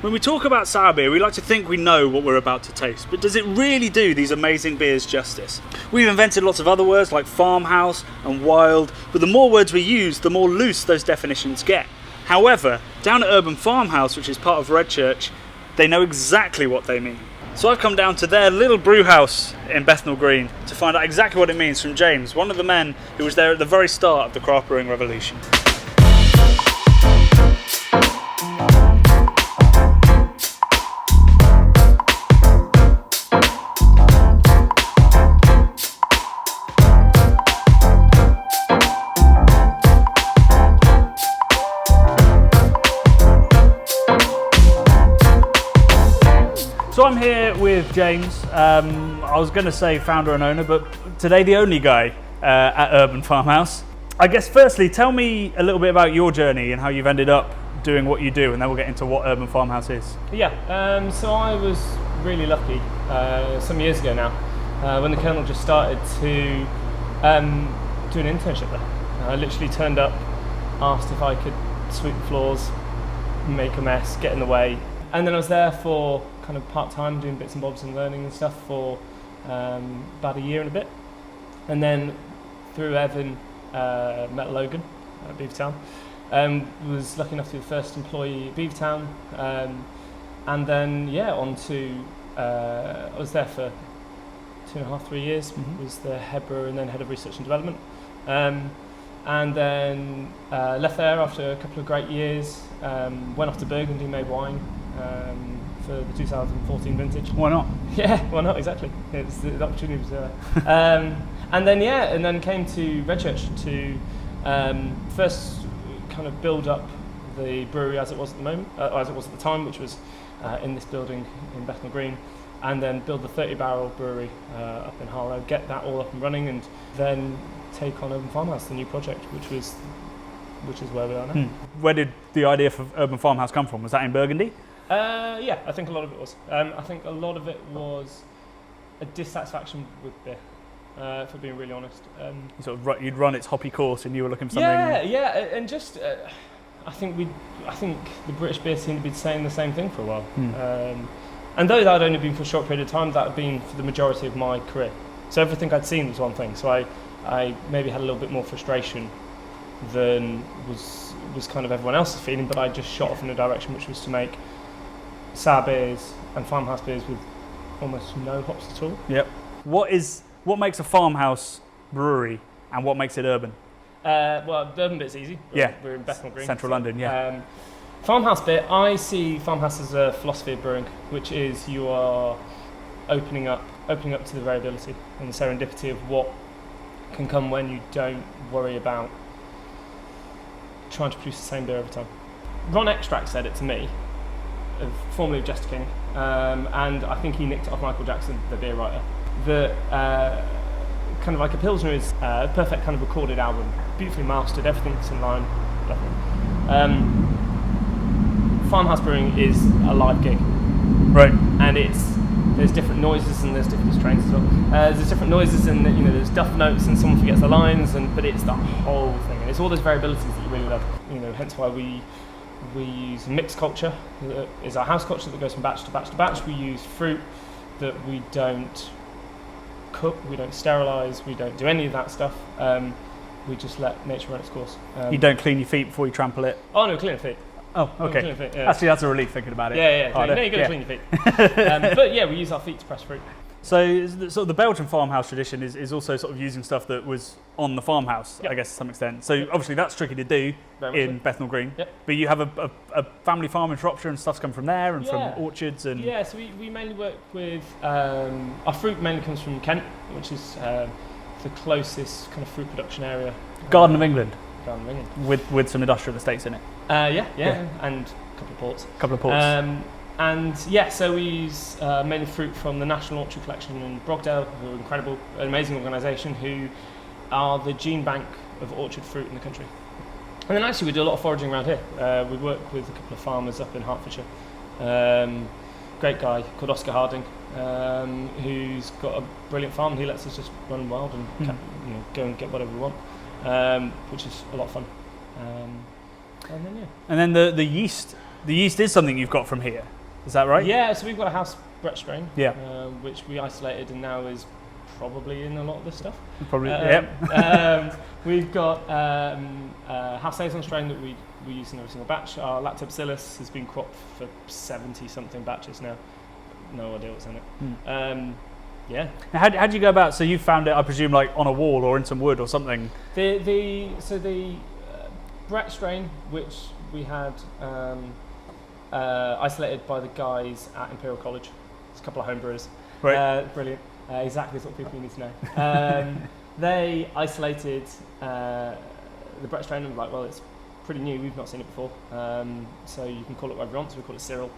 When we talk about sour beer, we like to think we know what we're about to taste, but does it really do these amazing beers justice? We've invented lots of other words like farmhouse and wild, but the more words we use, the more loose those definitions get. However, down at Urban Farmouse, which is part of Redchurch, they know exactly what they mean. So I've come down to their little brew house in Bethnal Green to find out exactly what it means from James, one of the men who was there at the very start of the craft brewing revolution. So I'm here with James. I was going to say founder and owner, but today the only guy at Urban Farmouse. I guess firstly, tell me a little bit about your journey and how you've ended up doing what you do, and then we'll get into what Urban Farmouse is. Yeah, so I was really lucky some years ago now when the Colonel just started to do an internship there. I literally turned up, asked if I could sweep the floors, make a mess, get in the way, and then I was there for kind of part-time doing bits and bobs and learning and stuff for about a year and a bit, and then through Evan met Logan at Beavertown. Was lucky enough to be the first employee at Beavertown, and then on to I was there for 2.5, 3 years. Was the head brewer and then head of research and development, and then left there after a couple of great years. Went off to Burgundy, made wine for the 2014 vintage. Why not? Yeah, why not? Exactly. The opportunity was there. And then came to Redchurch to first kind of build up the brewery as it was at the moment, as it was at the time, which was in this building in Bethnal Green, and then build the 30-barrel brewery up in Harlow, get that all up and running, and then take on Urban Farmouse, the new project, which is where we are now. Where did the idea for Urban Farmouse come from? Was that in Burgundy? Yeah, I think a lot of it was. I think a lot of it was a dissatisfaction with beer, for being really honest. You'd run its hoppy course and you were looking for something. Yeah, and just I think the British beer seemed to be saying the same thing for a while. And though that had only been for a short period of time, that had been for the majority of my career. So everything I'd seen was one thing. So I maybe had a little bit more frustration than was kind of everyone else's feeling, but I just shot off in a direction which was to make sour beers and farmhouse beers with almost no hops at all. Yep. What makes a farmhouse brewery and what makes it urban? Well, the urban bit's easy. We're in Bethnal Green, Central London. Yeah. Farmhouse bit, I see farmhouse as a philosophy of brewing, which is you are opening up to the variability and the serendipity of what can come when you don't worry about trying to produce the same beer every time. Ron Extract said it to me, formerly of Jester King, and I think he nicked it off Michael Jackson, the beer writer, that kind of like a Pilsner is a perfect kind of recorded album, beautifully mastered, everything's in line, lovely. Farmhouse brewing is a live gig, right? And there's different noises and there's different strains as well. There's different noises and there's duff notes and someone forgets the lines, but it's the whole thing, and it's all those variabilities that you really love. Hence why we use mixed culture. That is our house culture that goes from batch to batch to batch. We use fruit that we don't cook, we don't sterilise, we don't do any of that stuff. We just let nature run its course. You don't clean your feet before you trample it? Oh no, clean your feet. Oh, okay. Clean your feet, yeah. Actually, that's a relief thinking about it. Yeah. You've got to clean your feet. But yeah, we use our feet to press fruit. So sort of the Belgian farmhouse tradition is also sort of using stuff that was on the farmhouse, I guess, to some extent. So obviously that's tricky to do in Bethnal Green. Yep. But you have a family farm in Shropshire and stuff's come from there and from orchards and... Yeah, so we mainly work with... our fruit mainly comes from Kent, which is the closest kind of fruit production area. Garden of England. Garden of England. With some industrial estates in it. Yeah, and a couple of ports. So we use mainly fruit from the National Orchard Collection in Brogdale, who are incredible, an amazing organisation who are the gene bank of orchard fruit in the country. And then actually we do a lot of foraging around here. We work with a couple of farmers up in Hertfordshire. Great guy called Oscar Harding, who's got a brilliant farm, and he lets us just run wild and go and get whatever we want, which is a lot of fun. And then the yeast the yeast is something you've got from here. Is that right? Yeah, so we've got a house Brett strain, Yeah. which we isolated and now is probably in a lot of this stuff. Probably. Yeah. We've got house saison strain that we use in every single batch. Our lactobacillus has been cropped for 70-something batches now. No idea what's in it. Yeah. Now, how do you go about? So you found it, I presume, like on a wall or in some wood or something. The Brett strain, which we had isolated by the guys at Imperial College. It's a couple of home brewers. Right. Brilliant. Exactly the sort of people you need to know. They isolated the Brett strain and were like, well, it's pretty new. We've not seen it before. So you can call it whatever you want. So we call it Cyril.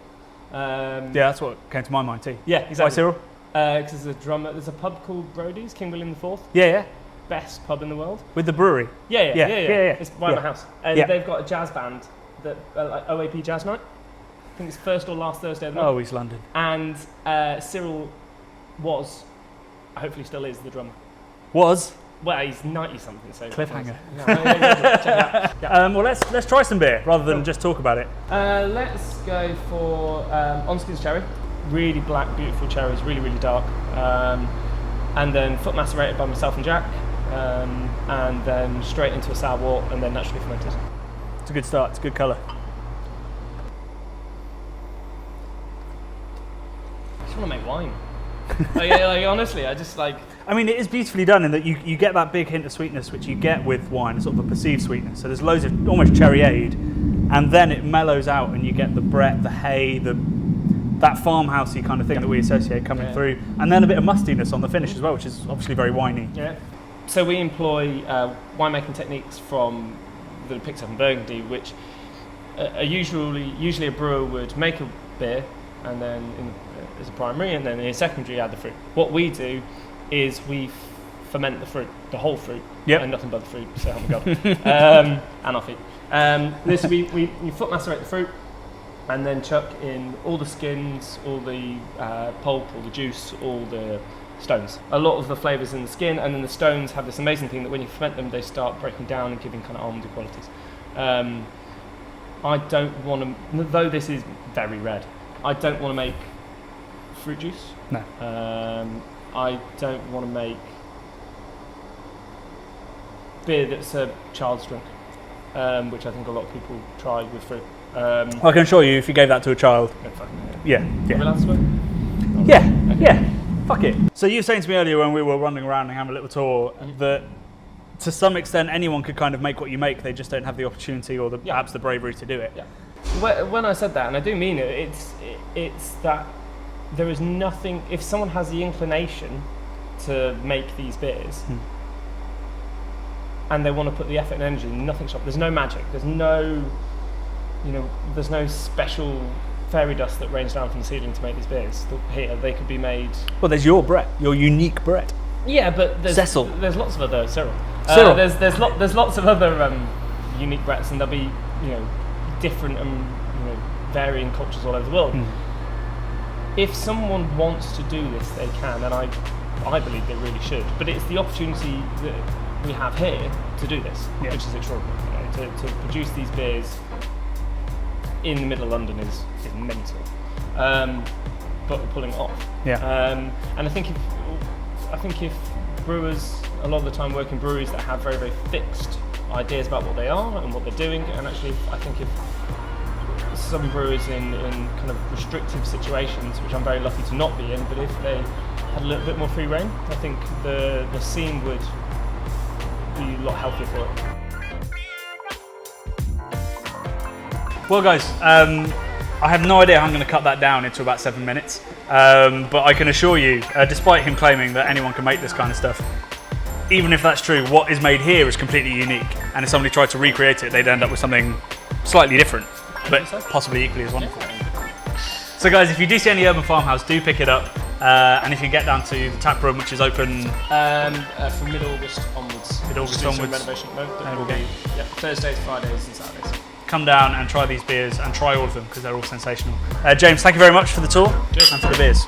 Yeah, that's what came to my mind too. Yeah, exactly. Why Cyril? Because there's a pub called Brodie's, King William IV. Yeah. Best pub in the world. With the brewery. Yeah. Yeah. It's by my house. And they've got a jazz band, that like OAP Jazz Night. I think it's first or last Thursday of the month. Oh, East London. And Cyril was, hopefully still is, the drummer. Was? Well, he's 90-something, so... Cliffhanger. Check it out. Well, let's try some beer rather than just talk about it. Let's go for Onskins cherry. Really black, beautiful cherries, really, really dark. And then foot macerated by myself and Jack. And then straight into a sour wort and then naturally fermented. It's a good start. It's a good colour. I just want to make wine. like, honestly, I just like... I mean, it is beautifully done in that you get that big hint of sweetness which you get with wine, sort of a perceived sweetness. So there's loads of almost cherryade, and then it mellows out and you get the Brett, the hay, that farmhousey kind of thing that we associate coming through, and then a bit of mustiness on the finish as well, which is obviously very winey. Yeah. So we employ winemaking techniques from that are picked up in Burgundy, which are usually a brewer would make a beer and then as a primary, and then in a secondary add the fruit. What we do is we ferment the fruit, the whole fruit, and nothing but the fruit, so help me God, and our feet. This we foot macerate the fruit, and then chuck in all the skins, all the pulp, all the juice, all the stones. A lot of the flavours in the skin, and then the stones have this amazing thing that when you ferment them, they start breaking down and giving kind of almondy qualities. I don't want to, though this is very red, I don't want to make fruit juice. No. I don't want to make beer that's a child's drink, which I think a lot of people try with fruit. I can assure you, if you gave that to a child, yeah. Fuck it. So you were saying to me earlier when we were wandering around and having a little tour that to some extent anyone could kind of make what you make, they just don't have the opportunity or perhaps the bravery to do it. Yeah. When I said that, and I do mean it, it's that there is nothing, if someone has the inclination to make these beers and they want to put the effort and energy, nothing stops. There's no magic, there's no special fairy dust that rains down from the ceiling to make these beers. Here, they could be made... Well, there's your Brett, your unique Brett. Yeah, but there's lots of other... Cyril. There's lots of other unique Bretts, and they'll be, different and, varying cultures all over the world. If someone wants to do this, they can, and I believe they really should. But it's the opportunity that we have here to do this, which is extraordinary. To produce these beers in the middle of London is mental, but we're pulling it off. And I think if brewers a lot of the time work in breweries that have very, very fixed ideas about what they are and what they're doing, and actually I think if some brewers in kind of restrictive situations, which I'm very lucky to not be in, but if they had a little bit more free reign, I think the scene would be a lot healthier for it. Well guys, I have no idea how I'm going to cut that down into about 7 minutes, but I can assure you, despite him claiming that anyone can make this kind of stuff, even if that's true, what is made here is completely unique, and if somebody tried to recreate it, they'd end up with something slightly different, but possibly equally as wonderful. So guys, if you do see any Urban Farmhouse, do pick it up, and if you get down to the tap room, which is open from mid-August onwards. Mid-August onwards. Renovation at the moment, but okay. Thursdays, Fridays and Saturdays. Come down and try these beers, and try all of them because they're all sensational. James, thank you very much for the tour and for the beers.